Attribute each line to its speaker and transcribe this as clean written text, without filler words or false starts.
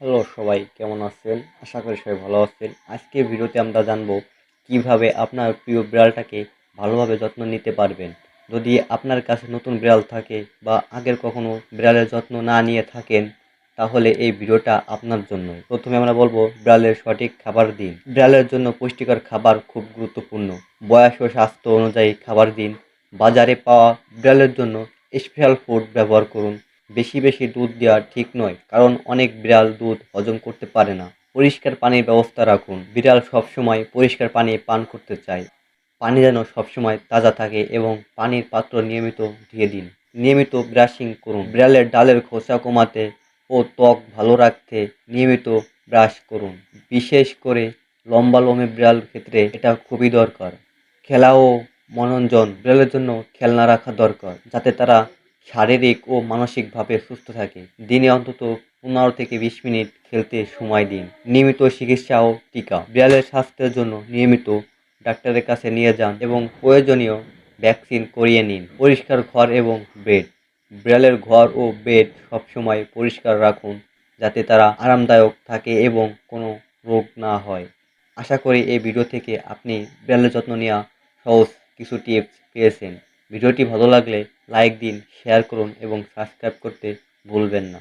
Speaker 1: Hello সবাই কেমন আছেন? আশা করি সবাই ভালো আছেন। আজকের ভিডিওতে আমরা জানবো কিভাবে আপনার প্রিয় বিড়ালটাকে ভালোভাবে যত্ন নিতে পারবেন। যদি আপনার কাছে নতুন বিড়াল থাকে বা আগের কখনো বিড়ালের যত্ন না নিয়ে থাকেন, তাহলে এই ভিডিওটা আপনার জন্যই। প্রথমে আমরা বলবো বিড়ালের সঠিক খাবার দিন। বিড়ালের জন্য পুষ্টিকর খাবার খুব গুরুত্বপূর্ণ। বয়স ও স্বাস্থ্য অনুযায়ী খাবার দিন। বাজারে পাওয়া বিড়ালের জন্য স্পেশাল ফুড ব্যবহার করুন। বেশি বেশি দুধ দেওয়া ঠিক নয়, কারণ অনেক বিড়াল দুধ হজম করতে পারে না। পরিষ্কার পানির ব্যবস্থা রাখুন। বিড়াল সবসময় পরিষ্কার পানি পান করতে চায়। পানি যেন সবসময় তাজা থাকে এবং পানির পাত্র নিয়মিত ধুয়ে দিন। নিয়মিত ব্রাশিং করুন। বিড়ালের ডালের খোসা কমাতে ও ত্বক ভালো রাখতে নিয়মিত ব্রাশ করুন। বিশেষ করে লম্বা লোমে বিড়াল ক্ষেত্রে এটা খুবই দরকার। খেলা ও মনোরঞ্জন বিড়ালের জন্য খেলনা রাখা দরকার, যাতে তারা শারীরিক ও মানসিকভাবে সুস্থ থাকে। দিনে অন্তত 15 থেকে 20 মিনিট খেলতে সময় দিন। নিয়মিত চিকিৎসা ও টিকা। বিড়ালের স্বাস্থ্যের জন্য নিয়মিত ডাক্তারের কাছে নিয়ে যান এবং প্রয়োজনীয় ভ্যাকসিন করিয়ে নিন। পরিষ্কার ঘর এবং বেড। বিড়ালের ঘর ও বেড সবসময় পরিষ্কার রাখুন, যাতে তারা আরামদায়ক থাকে এবং কোনো রোগ না হয়। আশা করি এই ভিডিও থেকে আপনি বিড়ালের যত্ন নেওয়া সহজ কিছু টিপস পেয়েছেন। ভিডিওটি ভালো লাগলে লাইক দিন, শেয়ার করুন এবং সাবস্ক্রাইব করতে ভুলবেন না।